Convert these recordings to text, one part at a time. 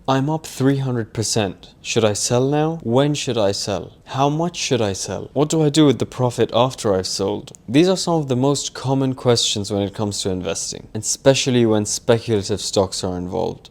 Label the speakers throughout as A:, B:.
A: I'm up 300%. Should I sell now? When should I sell? How much should I sell? What do I do with the profit after I've sold? These are some of the most common questions when it comes to investing, especially when speculative stocks are involved.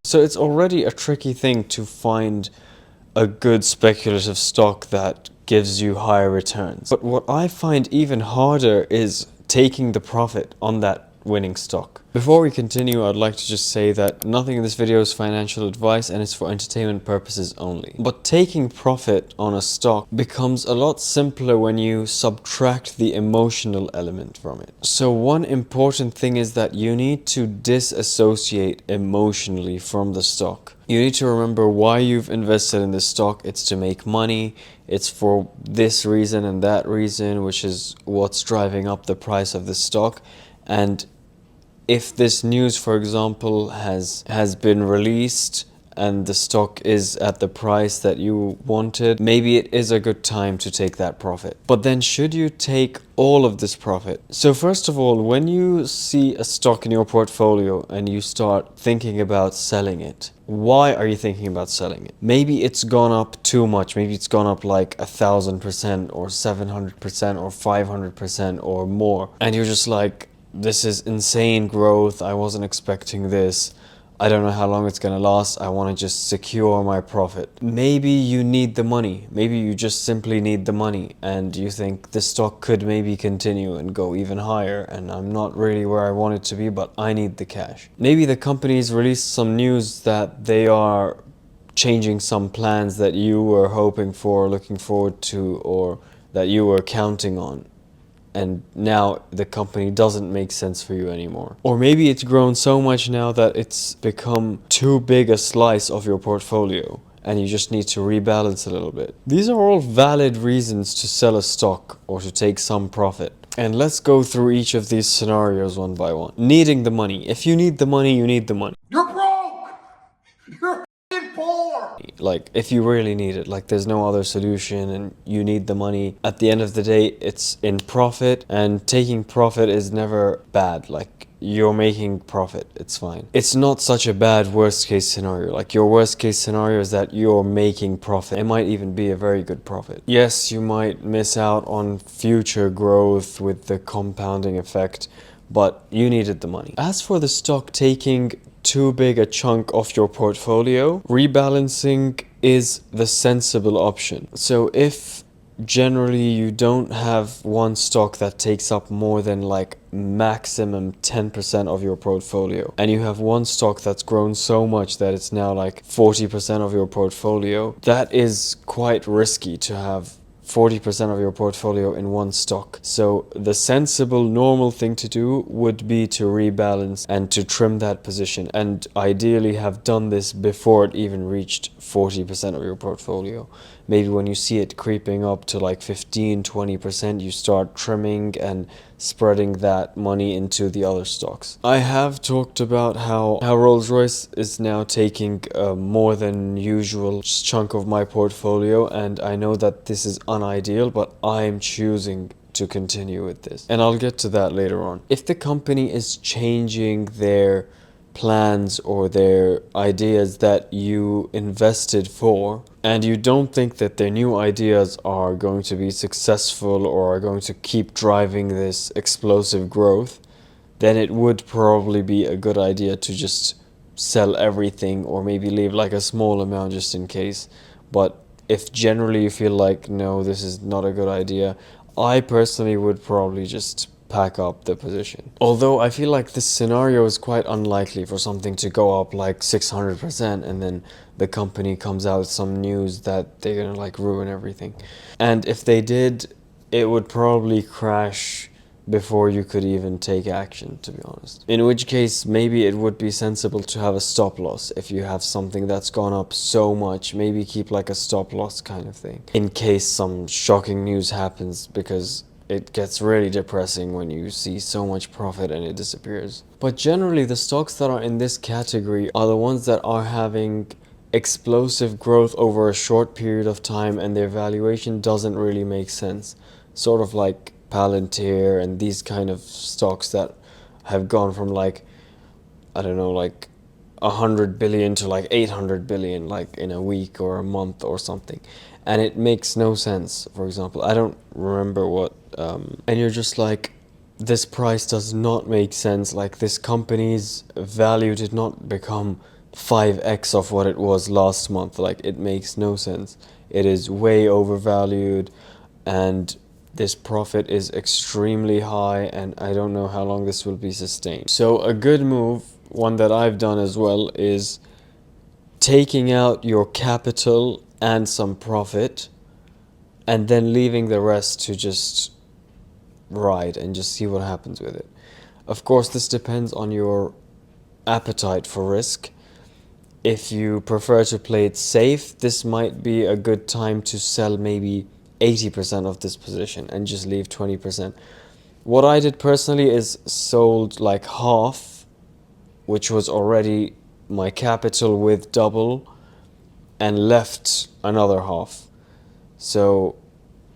A: So it's already a tricky thing to find a good speculative stock that gives you higher returns. But what I find even harder is taking the profit on that winning stock. Before we continue, I'd like to just say that nothing in this video is financial advice and it's for entertainment purposes only. But taking profit on a stock becomes a lot simpler when you subtract the emotional element from it. So one important thing is that you need to disassociate emotionally from the stock. You need to remember why you've invested in this stock. It's to make money. It's for this reason and that reason, which is what's driving up the price of the stock. And if this news, for example, has been released and the stock is at the price that you wanted, maybe it is a good time to take that profit. But then should you take all of this profit? So first of all, when you see a stock in your portfolio and you start thinking about selling it, why are you thinking about selling it? Maybe it's gone up too much. Maybe it's gone up like 1,000% or 700% or 500% or more. And you're just like, this is insane growth. I wasn't expecting this. I don't know how long it's gonna last. I want to just secure my profit. Maybe you need the money. Maybe you just simply need the money and you think the stock could maybe continue and go even higher and I'm not really where I want it to be, but I need the cash. Maybe the company's released some news that they are changing some plans that you were hoping for, looking forward to, or that you were counting on. And now the company doesn't make sense for you anymore. Or maybe it's grown so much now that it's become too big a slice of your portfolio and you just need to rebalance a little bit. These are all valid reasons to sell a stock or to take some profit. And let's go through each of these scenarios one by one. Needing the money. If you need the money, you need the money.
B: You're broke! You're poor!
A: Like, if you really need it, like there's no other solution and you need the money. At the end of the day, it's in profit, and taking profit is never bad. Like, you're making profit, it's fine. It's not such a bad worst case scenario. Like, your worst case scenario is that you're making profit. It might even be a very good profit. Yes, you might miss out on future growth with the compounding effect, but you needed the money. As for the stock taking too big a chunk of your portfolio, rebalancing is the sensible option. So if generally you don't have one stock that takes up more than like maximum 10% of your portfolio, and you have one stock that's grown so much that it's now like 40% of your portfolio, that is quite risky to have 40% of your portfolio in one stock. So the sensible, normal thing to do would be to rebalance and to trim that position, and ideally have done this before it even reached 40% of your portfolio. Maybe when you see it creeping up to like 15-20%, you start trimming and spreading that money into the other stocks. I have talked about how Rolls-Royce is now taking a more than usual chunk of my portfolio, and I know that this is unideal, but I'm choosing to continue with this. And I'll get to that later on. If the company is changing their plans or their ideas that you invested for, and you don't think that their new ideas are going to be successful or are going to keep driving this explosive growth, then it would probably be a good idea to just sell everything or maybe leave like a small amount just in case. But if generally you feel like, no, this is not a good idea, I personally would probably just pack up the position. Although I feel like this scenario is quite unlikely for something to go up like 600% and then the company comes out with some news that they're gonna like ruin everything. And if they did, it would probably crash before you could even take action, to be honest. In which case, maybe it would be sensible to have a stop loss. If you have something that's gone up so much, maybe keep like a stop loss kind of thing, in case some shocking news happens, because it gets really depressing when you see so much profit and it disappears. But generally, the stocks that are in this category are the ones that are having explosive growth over a short period of time and their valuation doesn't really make sense. Sort of like Palantir and these kind of stocks that have gone from like, I don't know, like 100 billion to like 800 billion, like in a week or a month or something. And it makes no sense. For example, I don't remember what, and you're just like, this price does not make sense. Like, this company's value did not become 5x of what it was last month. Like, it makes no sense. It is way overvalued, and this profit is extremely high, and I don't know how long this will be sustained. So a good move, one that I've done as well, is taking out your capital and some profit and then leaving the rest to just ride and just see what happens with it. Of course, this depends on your appetite for risk. If you prefer to play it safe, this might be a good time to sell maybe 80% of this position and just leave 20%. What I did personally is sold like half, which was already my capital with double, and left another half. So,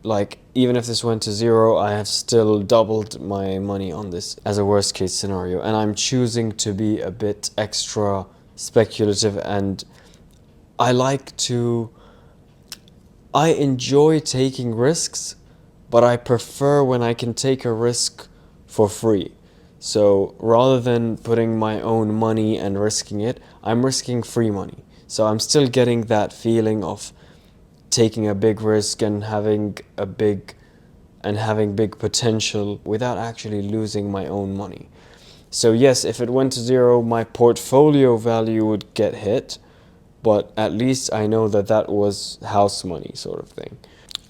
A: like, even if this went to zero, I have still doubled my money on this as a worst case scenario. And I'm choosing to be a bit extra speculative, and I enjoy taking risks, but I prefer when I can take a risk for free. So rather than putting my own money and risking it, I'm risking free money. So I'm still getting that feeling of taking a big risk and having big potential without actually losing my own money. So yes, if it went to zero, my portfolio value would get hit, but at least I know that that was house money, sort of thing.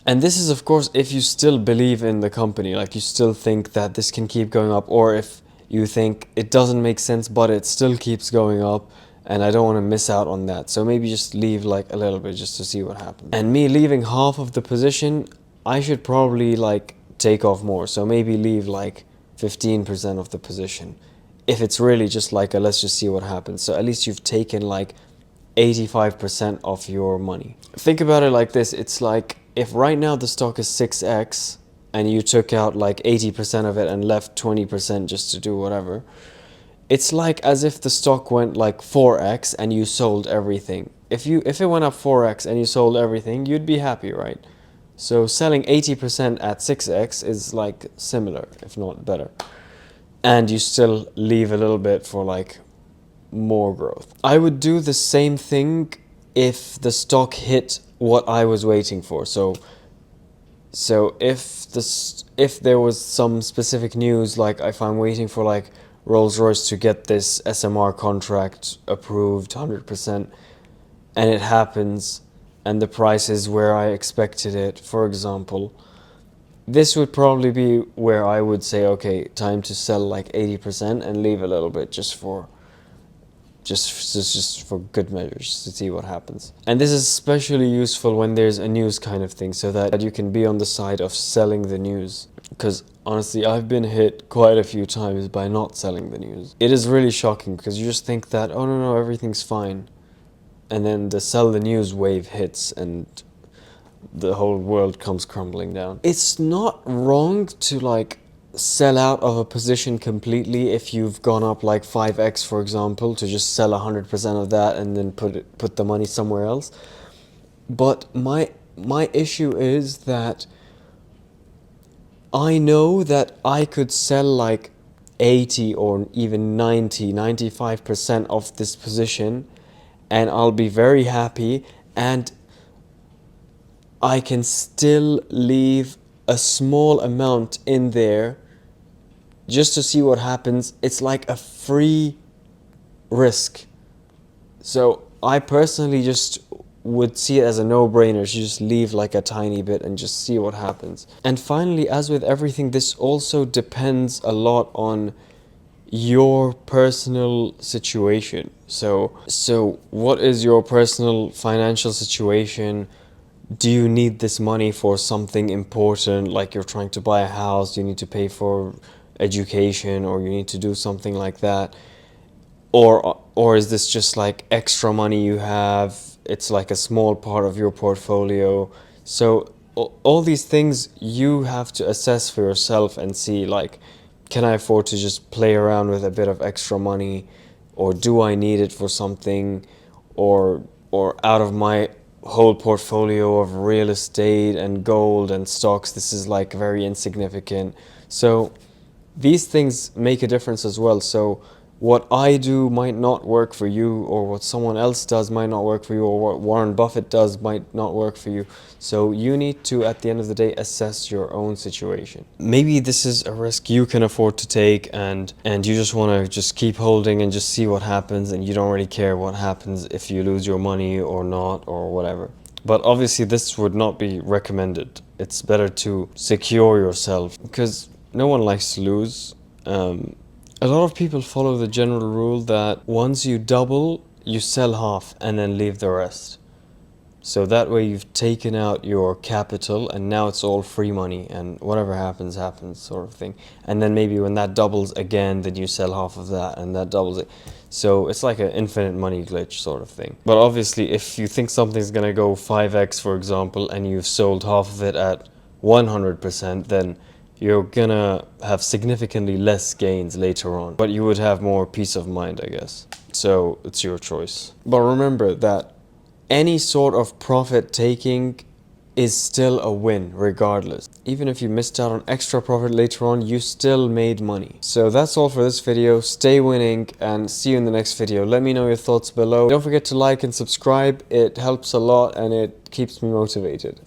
A: And this is, of course, if you still believe in the company, like you still think that this can keep going up, or if you think it doesn't make sense but it still keeps going up and I don't want to miss out on that. So maybe just leave like a little bit just to see what happens. And me leaving half of the position, I should probably like take off more. So maybe leave like 15% of the position. If it's really just like a let's just see what happens. So at least you've taken like 85% of your money. Think about it like this. It's like if right now the stock is 6x and you took out like 80% of it and left 20% just to do whatever, it's like as if the stock went like 4x and you sold everything. If it went up 4x and you sold everything, you'd be happy, right? So selling 80% at 6x is like similar, if not better. And you still leave a little bit for like more growth. I would do the same thing if the stock hit what I was waiting for. So if there was some specific news, like if I'm waiting for like Rolls-Royce to get this SMR contract approved 100%, and it happens and the price is where I expected it, for example, this would probably be where I would say, okay, time to sell like 80% and leave a little bit just for good measures to see what happens. And this is especially useful when there's a news kind of thing, so that you can be on the side of selling the news. Because honestly, I've been hit quite a few times by not selling the news. It is really shocking because you just think that, oh no, everything's fine. And then the sell the news wave hits and the whole world comes crumbling down. It's not wrong to like sell out of a position completely if you've gone up like 5x, for example, to just sell 100% of that and then put the money somewhere else. But my issue is that I know that I could sell like 80 or even 95% of this position and I'll be very happy, and I can still leave a small amount in there just to see what happens. It's like a free risk. So I personally just would see it as a no-brainer to just leave like a tiny bit and just see what happens. And finally, as with everything, this also depends a lot on your personal situation. So what is your personal financial situation? Do you need this money for something important, like you're trying to buy a house, you need to pay for education, or you need to do something like that? or is this just like extra money you have? It's like a small part of your portfolio. So all these things you have to assess for yourself and see, like, can I afford to just play around with a bit of extra money, or do I need it for something, or out of my whole portfolio of real estate and gold and stocks, this is like very insignificant. So these things make a difference as well. So what I do might not work for you, or what someone else does might not work for you, or what Warren Buffett does might not work for you. So you need to, at the end of the day, assess your own situation. Maybe this is a risk you can afford to take, and you just want to just keep holding and just see what happens, and you don't really care what happens if you lose your money or not, or whatever. But obviously this would not be recommended. It's better to secure yourself, because no one likes to lose. A lot of people follow the general rule that once you double, you sell half and then leave the rest. So that way you've taken out your capital and now it's all free money, and whatever happens, happens, sort of thing. And then maybe when that doubles again, then you sell half of that and that doubles it. So it's like an infinite money glitch sort of thing. But obviously if you think something's gonna go 5x, for example, and you've sold half of it at 100%, then you're gonna have significantly less gains later on, but you would have more peace of mind, I guess. So it's your choice. But remember that any sort of profit taking is still a win regardless. Even if you missed out on extra profit later on, you still made money. So that's all for this video. Stay winning and see you in the next video. Let me know your thoughts below. Don't forget to like and subscribe. It helps a lot and it keeps me motivated.